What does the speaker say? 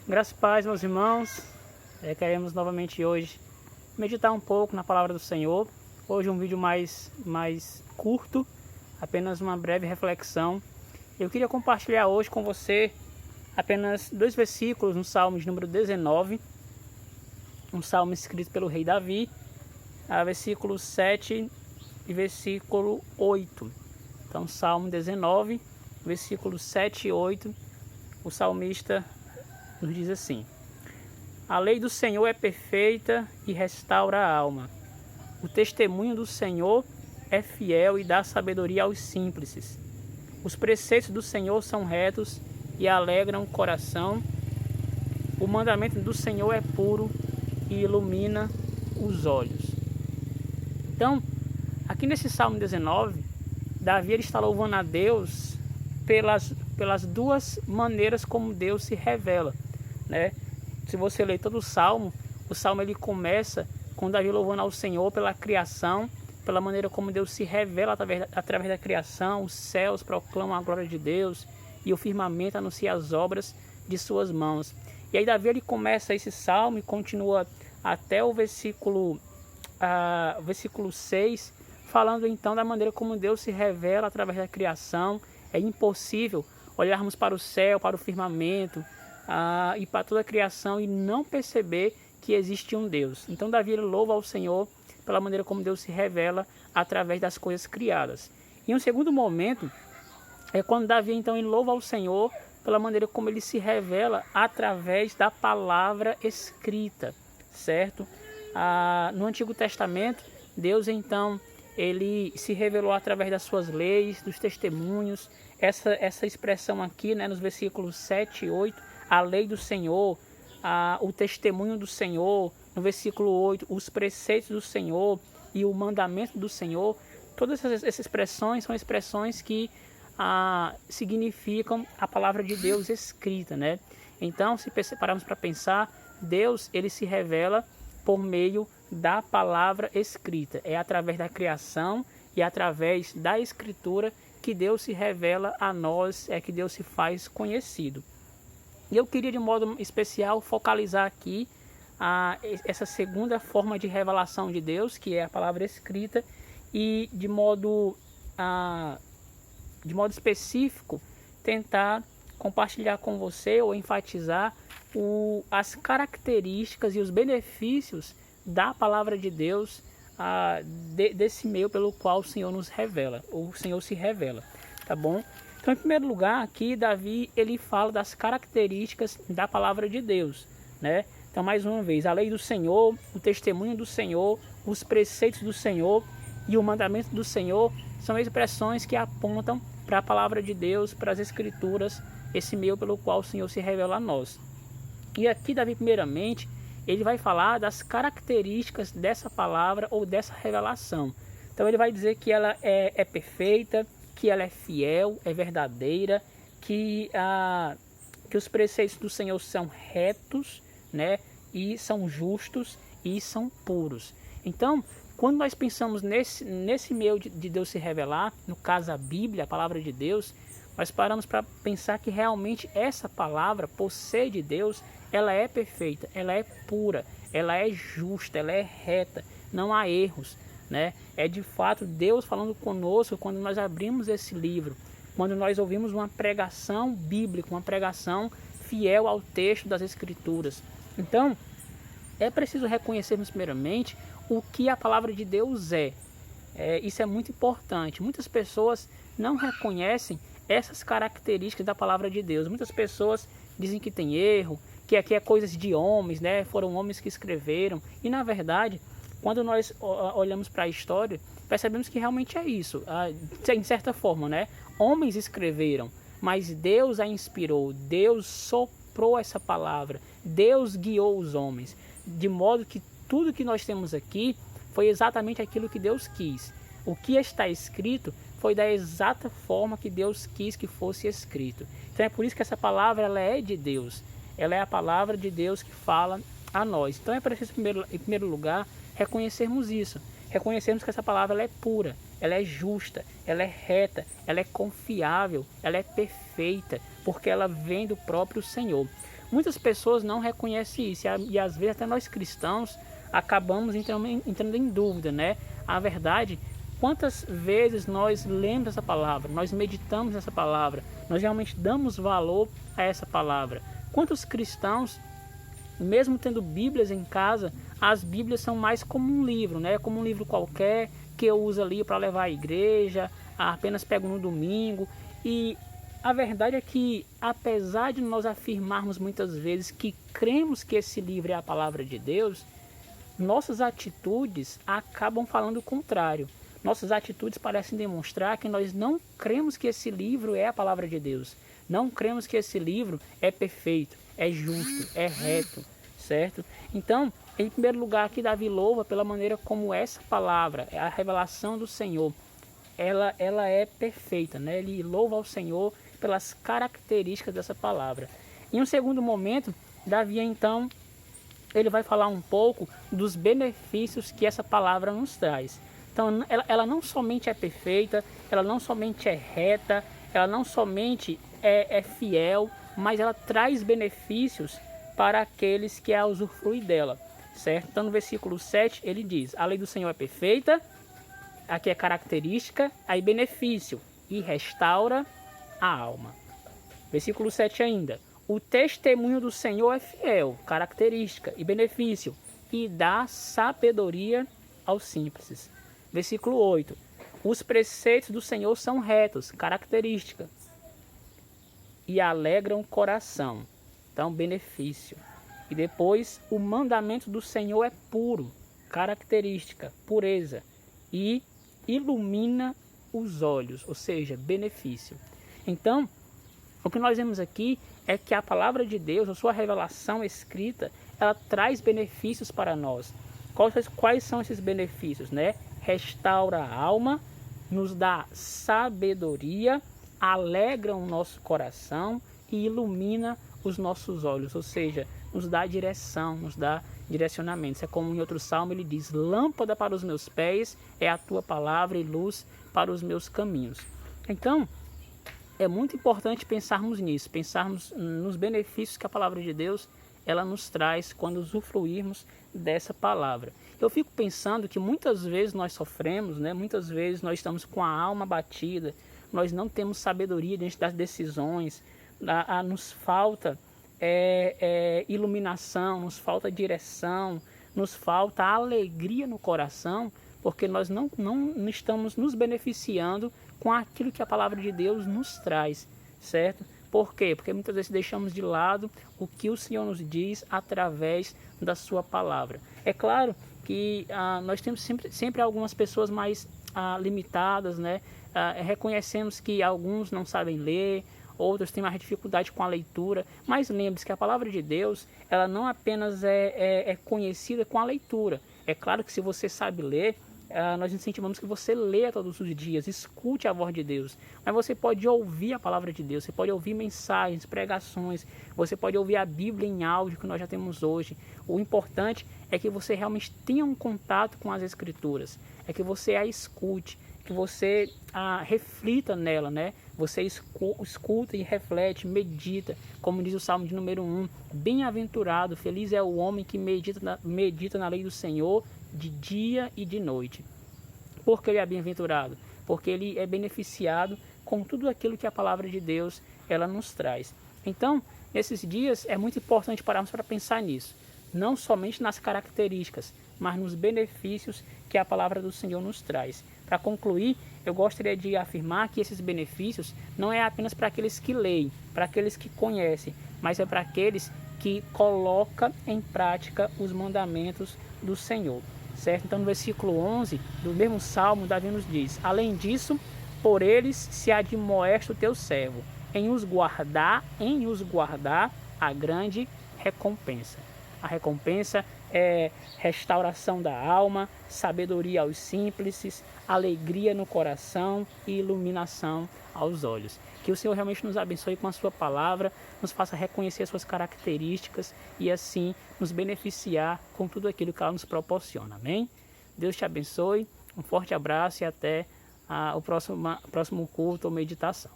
Graças e paz, meus irmãos. Queremos novamente hoje meditar um pouco na palavra do Senhor. Hoje um vídeo mais curto, apenas uma breve reflexão. Eu queria compartilhar hoje com você apenas 2 versículos no Salmo de número 19, um salmo escrito pelo rei Davi, versículo 7 e versículo 8. Então, Salmo 19, versículos 7 e 8, o salmista nos diz assim: A lei do Senhor é perfeita e restaura a alma. O testemunho do Senhor é fiel e dá sabedoria aos simples. Os preceitos do Senhor são retos e alegram o coração. O mandamento do Senhor é puro e ilumina os olhos. Então, aqui nesse Salmo 19, Davi ele está louvando a Deus pelas duas maneiras como Deus se revela, né? Se você ler todo o Salmo ele começa com Davi louvando ao Senhor pela criação, pela maneira como Deus se revela através da criação. Os céus proclamam a glória de Deus e o firmamento anuncia as obras de suas mãos. E aí Davi ele começa esse salmo e continua até o versículo 6, falando então da maneira como Deus se revela através da criação. É impossível olharmos para o céu, para o firmamento e para toda a criação e não perceber que existe um Deus. Então Davi ele louva ao Senhor pela maneira como Deus se revela através das coisas criadas. E um segundo momento é quando Davi então ele louva ao Senhor pela maneira como ele se revela através da palavra escrita, certo? No Antigo Testamento, Deus então ele se revelou através das suas leis, dos testemunhos. Essa expressão aqui, né, nos versículos 7 e 8, a lei do Senhor, o testemunho do Senhor, no versículo 8, os preceitos do Senhor e o mandamento do Senhor. Todas essas expressões são expressões que significam a palavra de Deus escrita, né? Então, se pararmos para pensar, Deus ele se revela por meio da palavra escrita. É através da criação e através da escritura que Deus se revela a nós, que Deus se faz conhecido. E eu queria de modo especial focalizar aqui essa segunda forma de revelação de Deus, que é a palavra escrita, e de modo específico tentar compartilhar com você ou enfatizar as características e os benefícios da palavra de Deus, desse meio pelo qual o Senhor nos revela, o Senhor se revela, tá bom? Então, em primeiro lugar, aqui Davi ele fala das características da palavra de Deus, né? Então, mais uma vez, a lei do Senhor, o testemunho do Senhor, os preceitos do Senhor e o mandamento do Senhor são expressões que apontam para a palavra de Deus, para as Escrituras, esse meio pelo qual o Senhor se revela a nós. E aqui Davi, primeiramente, ele vai falar das características dessa palavra ou dessa revelação. Então ele vai dizer que ela é perfeita, que ela é fiel, é verdadeira, que os preceitos do Senhor são retos, né, e são justos e são puros. Então, quando nós pensamos nesse meio de Deus se revelar, no caso a Bíblia, a palavra de Deus, nós paramos para pensar que realmente essa palavra, por ser de Deus, ela é perfeita, ela é pura, ela é justa, ela é reta, não há erros, né? É de fato Deus falando conosco quando nós abrimos esse livro, quando nós ouvimos uma pregação bíblica, uma pregação fiel ao texto das Escrituras. Então, é preciso reconhecermos primeiramente o que a palavra de Deus é. Isso é muito importante. Muitas pessoas não reconhecem essas características da palavra de Deus. Muitas pessoas dizem que tem erro, que aqui é coisas de homens, né? Foram homens que escreveram. E na verdade, quando nós olhamos para a história, percebemos que realmente é isso. Em certa forma, né? Homens escreveram, mas Deus a inspirou. Deus soprou essa palavra. Deus guiou os homens. De modo que tudo que nós temos aqui foi exatamente aquilo que Deus quis. O que está escrito foi da exata forma que Deus quis que fosse escrito. Então é por isso que essa palavra ela é de Deus. Ela é a palavra de Deus que fala a nós. Então é preciso, em primeiro lugar, reconhecermos isso. Reconhecermos que essa palavra ela é pura, ela é justa, ela é reta, ela é confiável, ela é perfeita, porque ela vem do próprio Senhor. Muitas pessoas não reconhecem isso e às vezes até nós cristãos acabamos entrando em dúvida, né? A verdade, quantas vezes nós lemos essa palavra, nós meditamos essa palavra, nós realmente damos valor a essa palavra. Quantos cristãos, mesmo tendo Bíblias em casa, as Bíblias são mais como um livro, né? Como um livro qualquer que eu uso ali para levar à igreja, apenas pego no domingo. E a verdade é que, apesar de nós afirmarmos muitas vezes que cremos que esse livro é a palavra de Deus, nossas atitudes acabam falando o contrário. Nossas atitudes parecem demonstrar que nós não cremos que esse livro é a palavra de Deus. Não cremos que esse livro é perfeito, é justo, é reto, certo? Então, em primeiro lugar aqui, Davi louva pela maneira como essa palavra, a revelação do Senhor, ela é perfeita, né? Ele louva ao Senhor pelas características dessa palavra. Em um segundo momento, Davi então, ele vai falar um pouco dos benefícios que essa palavra nos traz. Então, ela não somente é perfeita, ela não somente é reta, ela não somente é fiel, mas ela traz benefícios para aqueles que a usufruem dela, certo? Então, no versículo 7, ele diz: a lei do Senhor é perfeita, aqui é característica, aí benefício, e restaura a alma. Versículo 7 ainda: o testemunho do Senhor é fiel, característica e benefício, e dá sabedoria aos simples. Versículo 8: os preceitos do Senhor são retos, característica, e alegram o coração. Então, benefício. E depois, o mandamento do Senhor é puro, característica, pureza, e ilumina os olhos, ou seja, benefício. Então, o que nós vemos aqui é que a palavra de Deus, a sua revelação escrita, ela traz benefícios para nós. Quais são esses benefícios, né? Restaura a alma, nos dá sabedoria, alegra o nosso coração e ilumina os nossos olhos, ou seja, nos dá direção, nos dá direcionamento. Isso é como em outro salmo ele diz: lâmpada para os meus pés é a tua palavra e luz para os meus caminhos. Então, é muito importante pensarmos nisso, pensarmos nos benefícios que a palavra de Deus ela nos traz quando usufruirmos dessa palavra. Eu fico pensando que muitas vezes nós sofremos, né? Muitas vezes nós estamos com a alma batida, nós não temos sabedoria diante das decisões, nos falta iluminação, nos falta direção, nos falta alegria no coração, porque nós não estamos nos beneficiando com aquilo que a palavra de Deus nos traz, certo? Por quê? Porque muitas vezes deixamos de lado o que o Senhor nos diz através da sua palavra. É claro que nós temos sempre algumas pessoas mais limitadas, né? Reconhecemos que alguns não sabem ler, outros têm mais dificuldade com a leitura, mas lembre-se que a palavra de Deus, ela não apenas é conhecida com a leitura. É claro que se você sabe ler, nós incentivamos que você leia todos os dias, escute a voz de Deus. Mas você pode ouvir a palavra de Deus, você pode ouvir mensagens, pregações, você pode ouvir a Bíblia em áudio que nós já temos hoje. O importante é que você realmente tenha um contato com as Escrituras, é que você a escute, que você reflita nela, né? Você escuta e reflete, medita, como diz o Salmo de número 1, bem-aventurado, feliz é o homem que medita na lei do Senhor de dia e de noite. Por que ele é bem-aventurado? Porque ele é beneficiado com tudo aquilo que a palavra de Deus ela nos traz. Então, nesses dias é muito importante pararmos para pensar nisso, não somente nas características, mas nos benefícios que a palavra do Senhor nos traz. Para concluir, eu gostaria de afirmar que esses benefícios não é apenas para aqueles que leem, para aqueles que conhecem, mas é para aqueles que colocam em prática os mandamentos do Senhor, certo? Então, no versículo 11 do mesmo Salmo, Davi nos diz: além disso, por eles se admoesta o teu servo, em os guardar a grande recompensa. A recompensa é restauração da alma, sabedoria aos simples, alegria no coração e iluminação aos olhos. Que o Senhor realmente nos abençoe com a sua palavra, nos faça reconhecer as suas características e assim nos beneficiar com tudo aquilo que ela nos proporciona. Amém? Deus te abençoe, um forte abraço e até o próximo culto ou meditação.